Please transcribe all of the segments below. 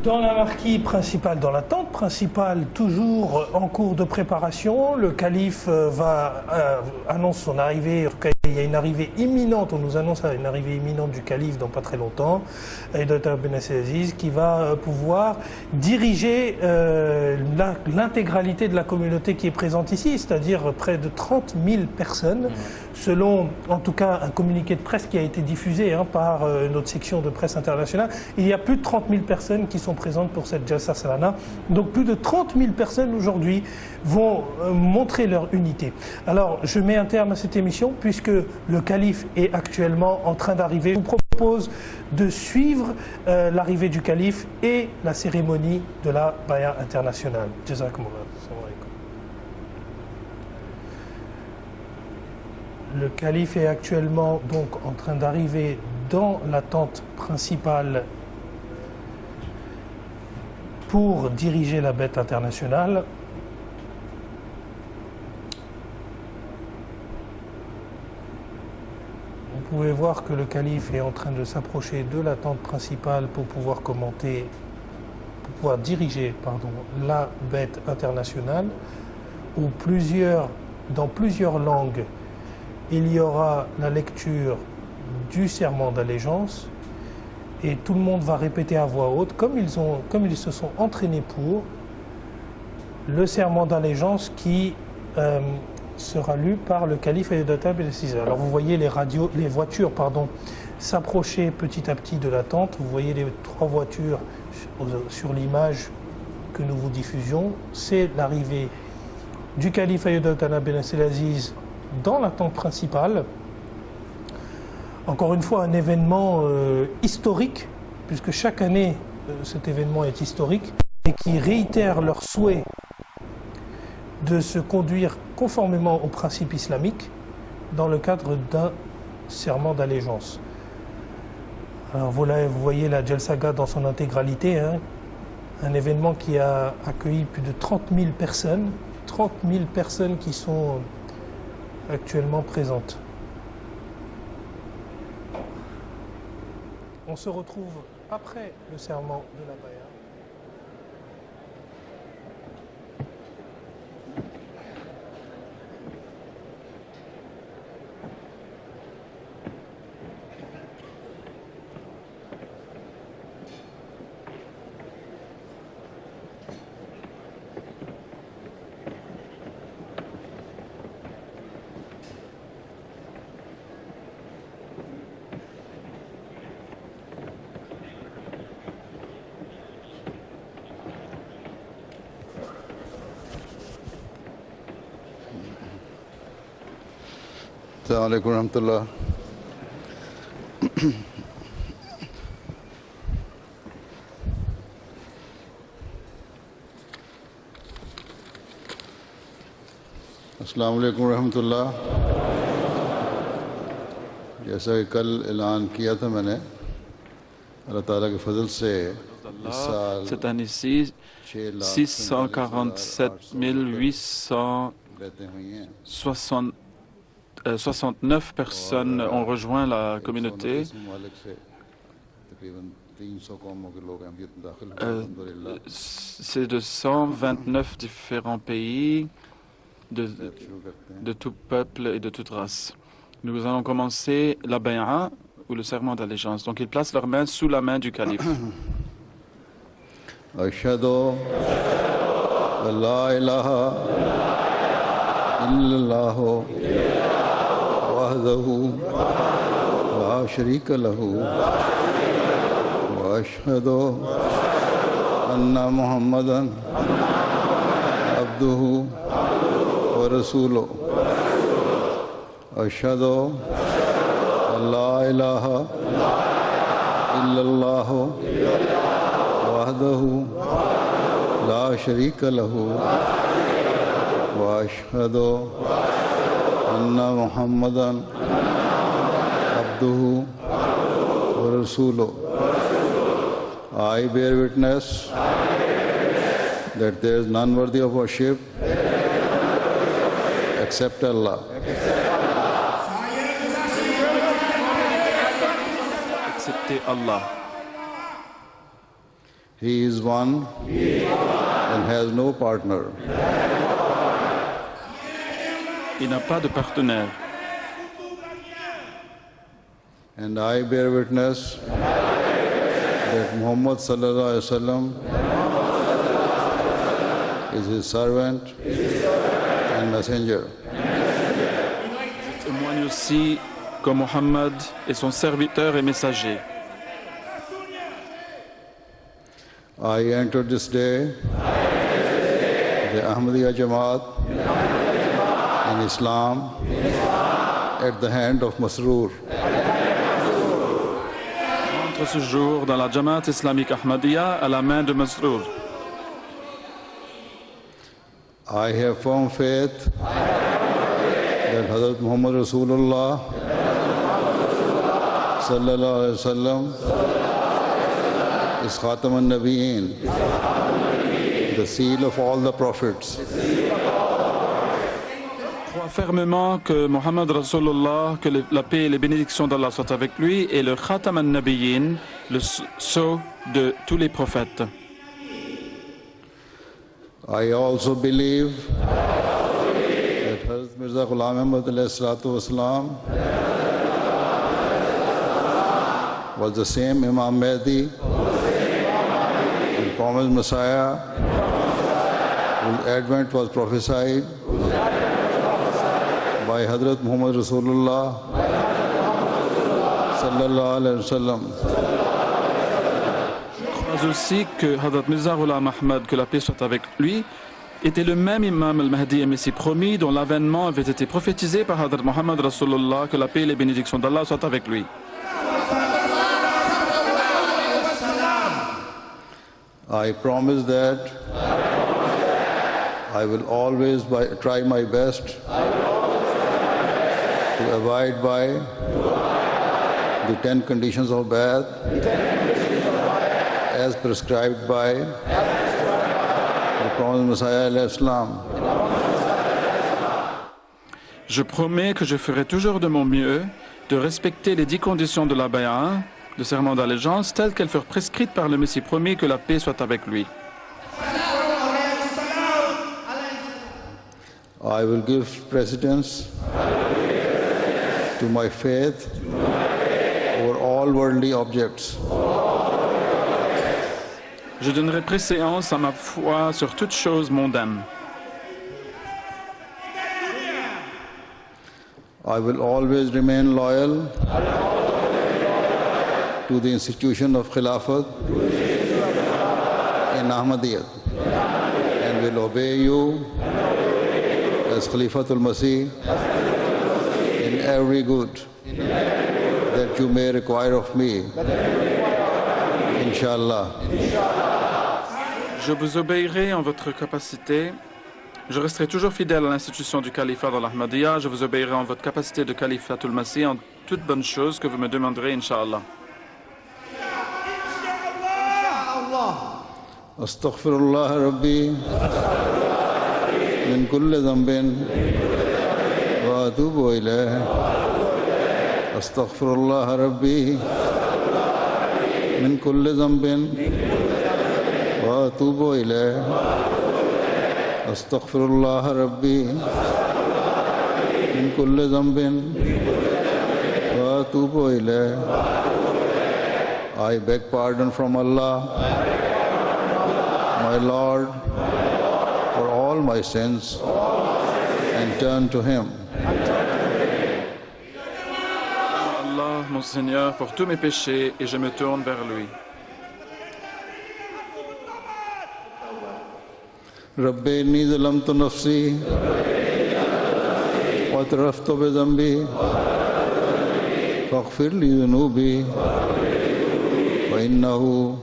Dans la marquise principale, dans la tente principale, toujours en cours de préparation, le calife annonce son arrivée. En tout cas, il y a une arrivée imminente. On nous annonce une arrivée imminente du calife dans pas très longtemps, Dr Ben Aziz, qui va pouvoir diriger l'intégralité de la communauté qui est présente ici, c'est-à-dire près de 30 000 personnes, selon en tout cas un communiqué de presse qui a été diffusé par notre section de presse internationale. Il y a plus de 30 000 personnes qui sont présentes pour cette Jalsa Salana. Donc plus de 30 000 personnes aujourd'hui vont montrer leur unité. Alors je mets un terme à cette émission puisque le calife est actuellement en train d'arriver. Je vous propose de suivre l'arrivée du calife et la cérémonie de la Baya internationale. Jazakumullah. Le calife est actuellement donc en train d'arriver dans la tente principale pour diriger la bête internationale. Vous pouvez voir que le calife est en train de s'approcher de la tente principale pour pouvoir diriger la bête internationale, où dans plusieurs langues, il y aura la lecture du serment d'allégeance et tout le monde va répéter à voix haute, comme ils se sont entraînés pour le serment d'allégeance qui sera lu par le calife Ayyadata Ben Aziz. Alors vous voyez les voitures s'approcher petit à petit de la tente. Vous voyez les 3 voitures sur l'image que nous vous diffusions. C'est l'arrivée du calife Ayyadata Ben Aziz dans la tente principale. Encore une fois, un événement historique, puisque chaque année, cet événement est historique, et qui réitère leur souhait de se conduire conformément aux principes islamiques dans le cadre d'un serment d'allégeance. Alors vous voyez la Jalsaga dans son intégralité, un événement qui a accueilli plus de 30 000 personnes, 30 000 personnes qui sont actuellement présentes. On se retrouve après le serment de la Baya. Assalamu alaikum warahmatullah. Assalamu alaikum warahmatullah. जैसा कि कल ऐलान किया था मैंने अल्लाह ताला के फजल से cette année-ci, 647 869 personnes ont rejoint la communauté. C'est de 129 différents pays, de tout peuple et de toute race. Nous allons commencer la bay'a, ou le serment d'allégeance. Donc ils placent leurs mains sous la main du calife. Ashhadu an la ilaha illallah wahdahu la sharika lahu wa ashhadu anna Muhammadan abduhu wa rasuluhu. Ashhadu an la ilaha illallah wahdahu la sharika lahu wa ashhadu anna Muhammadan abduhu wa rasuluhu. I bear witness that there is none worthy of worship except Allah. Acceptez Allah. He is one and has no partner. Il n'a pas de partenaire. And I bear witness that Muhammad sallallahu alaihi wasallam is his servant and messenger. Je témoigne aussi que Mohammed est son serviteur et messager. I entered this day the Ahmadiyya Jamaat in Islam at the hand of Masroor. Entre ce jour dans la Jamaat islamique Ahmadiyya à la main de Masroor. I have firm faith that Hazrat Muhammad Rasulullah sallallahu alaihi wasallam is Khatam al-Nabiyyin, the seal of all the prophets. Je crois fermement que Mohammed Rasulullah, que la paix et les bénédictions d'Allah soient avec lui, est le Khatam al-Nabiyyin, le sceau de tous les prophètes. I also believe that Hazrat Mirza Ghulam Ahmad alayhi salatu wasalam was the same Imam Mahdi, the promised Messiah, whose advent was prophesied by Hazrat Muhammad Rasulullah sallallahu alayhi wa sallam. Je crois aussi que Hazrat Mirza Ghulam Ahmad, que la paix soit avec lui, était le même imam al-Mahdi et Messie promis dont l'avènement avait été prophétisé par Hazrat Muhammad Rasulullah, que la paix et les bénédictions d'Allah soient avec lui. I promise that I will always try my best to abide by the 10 conditions of Bai'at as prescribed by the promised Messiah alayhi salam. Je promets que je ferai toujours de mon mieux de respecter les 10 conditions de la Bay'a, le serment d'allégeance, telles qu'elles furent prescrites par le Messie promis, que la paix soit avec lui. I will give precedence to my faith over all worldly objects. Je donnerai préséance à ma foi sur toute chose mondaine. I will always remain loyal to the institution of Khilafat in Ahmadiyyat and will obey you as Khalifatul Masih in every good that you may require of me, Inshallah. Je vous obéirai en votre capacité. Je resterai toujours fidèle à l'institution du califat dans l'Ahmadiyya. Je vous obéirai en votre capacité de Khalifatul Masih en toute bonne chose que vous me demanderez, Inch'Allah. Astaghfirullah Rabbi min kulli dhanbin wa atubu ilayh. Astaghfirullah Rabbi min kulli dhanbin wa atubu ilayh. Astaghfirullah Rabbi min kulli dhanbin wa atubu ilayh. I beg pardon from Allah, my Lord, for all my sins and turn to Him. Allah, mon Seigneur, pour tous mes péchés, et je me tourne vers lui. Rabbi inni zalamtu nafsi wa atraftu bi dhanbi faghfir li dhunubi wa innahu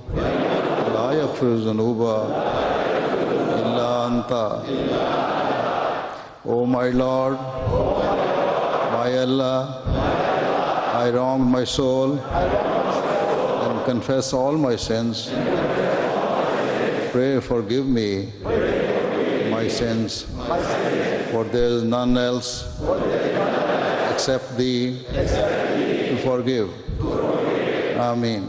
la yaghfiru dhunuba illa anta. O my Lord, my Allah, I wronged my soul and confess all my sins. Pray forgive me my sins, for there is none else except Thee to forgive. Ameen.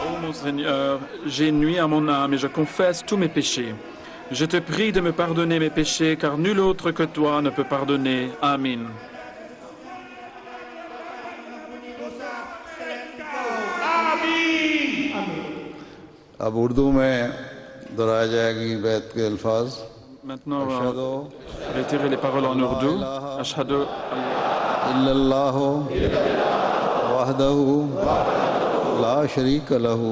Ô mon Mon Seigneur, j'ai nui à mon âme et je confesse tous mes péchés. Je te prie de me pardonner mes péchés, car nul autre que toi ne peut pardonner. Amen. अब उर्दू में दोहराया जाएगी बैत के अल्फाज। Maintenant, on va réitérer les paroles en ourdou. Ashhadu इल्लल्लाहु वहदहु ला शरीक लहु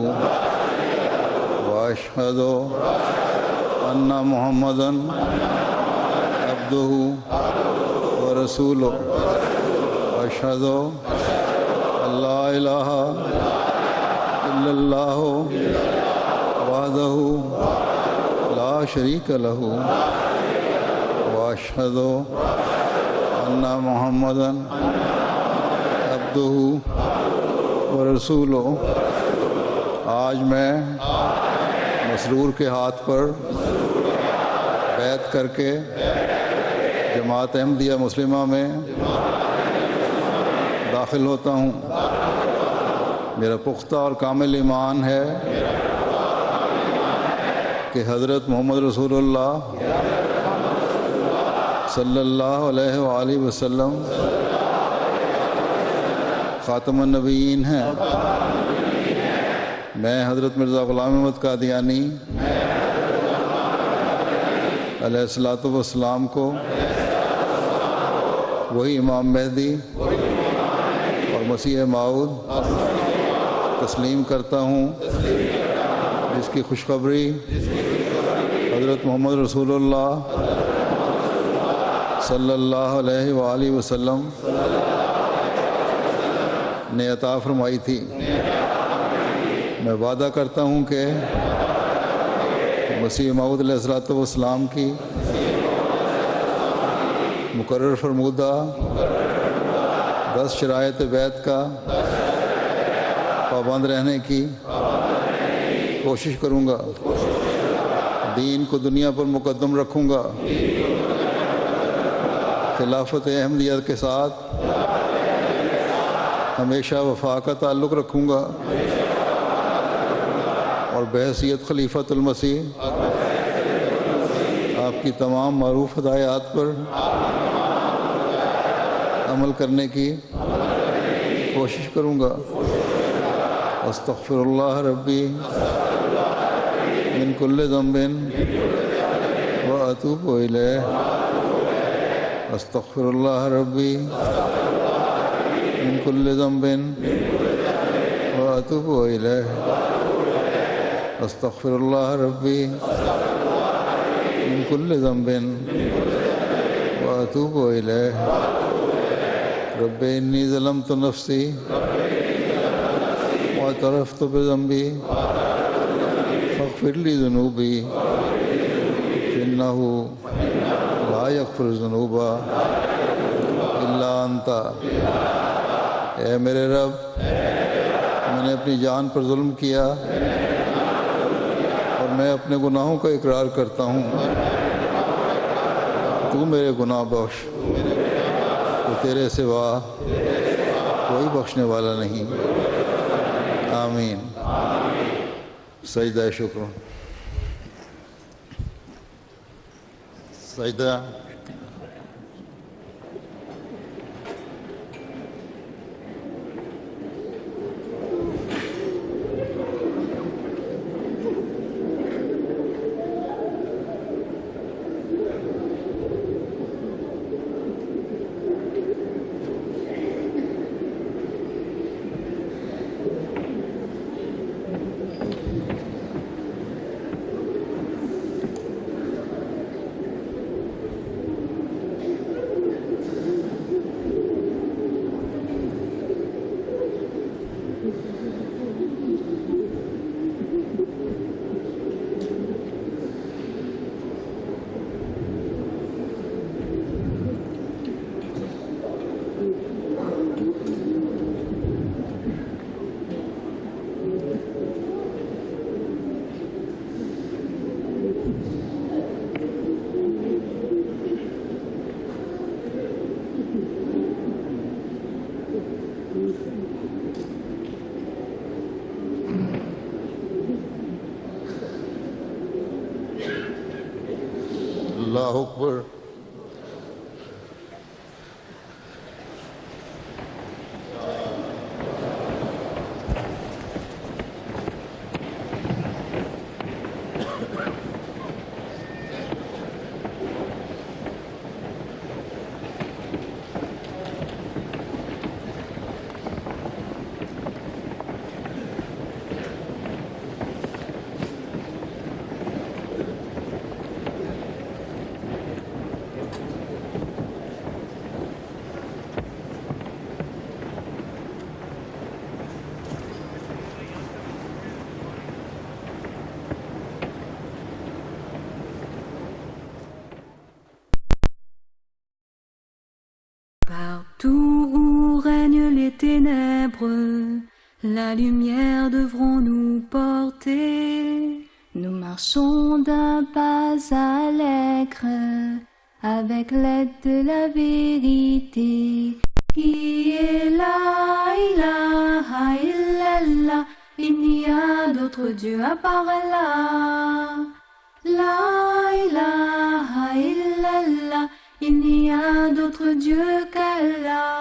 व अशहदु अन्ना मुहम्मदन अब्दुहु व रसूलुहु अशहदु अल्ला इलाहा इल्लल्लाहु वहदहु ला शरीक लहु व अशहदु अन्ना मुहम्मदन अब्दुहु व रसूलुहु। आज मैं मसरूर के हाथ पर बैत करके जमात अहमदिया मुस्लिमा में दाखिल होता हूँ। मेरा पुख्ता और कामिल ईमान है कि हज़रत मोहम्मद रसूलुल्लाह सल्लल्लाहु अलैहि वसल्लम ख़ातमुन नबीयीन हैं। मैं हज़रत मिर्ज़ा ग़ुलाम अहमद कादियानी अलैहिस्सलातु वस्सलाम को वही इमाम मेहदी और मसीह माऊद तस्लीम करता हूँ जिसकी खुशखबरी हज़रत मोहम्मद रसूलुल्लाह सल्लल्लाहु अलैहि वसल्लम ने अता फरमाई थी। मैं वादा करता हूँ कि मसीह मऊद अलैहिस्सलातु वस्सलाम की मुकर्रर फरमूदा 10 शरायत बैत का पाबंद रहने की कोशिश करूँगा। दीन को दुनिया पर मुकद्दम रखूँगा। खिलाफत अहमदिया के साथ हमेशा वफा का ताल्लुक़ रखूँगा और बहैसियत खलीफतुल मसीह आपकी तमाम मारूफ हदायत पर अमल करने की कोशिश करूँगा। अस्तग़फिरुल्लाह रब्बी मिन कुल्लि ज़ंबिन व अतूबु इलैह। अस्तग़फिरुल्लाह रब्बी मिन कुल्लि ज़ंबिन व अतूबु इलैह। अस्तग़फिरुल्लाह रब्बी मिन कुल्लि ज़ंबिन व अतूबु इलैह। रब्बी इन्नी ज़लमतु नफ़्सी व अतरफ़्तु बिज़ंबी फ़ग़फ़िर ली ज़ुनूबी इन्नहु ला यग़फ़िरु ज़ुनूबा इल्ला अंता। ऐ मेरे रब, मैंने अपनी जान पर जुल्म किया और मैं अपने गुनाहों का इकरार करता हूँ। तू मेरे गुनाह बख्श, तो तेरे सिवा कोई बख्शने वाला नहीं। आमीन। सजदा शुक्र। सजदा। Allahu Akbar. Partout où règnent les ténèbres, la lumière devront nous porter. Nous marchons d'un pas allègre, avec l'aide de la vérité. Qui est la ilaha illallah, il n'y a d'autre Dieu à part Allah. La ilaha illallah, il n'y a d'autre Dieu qu'Allah.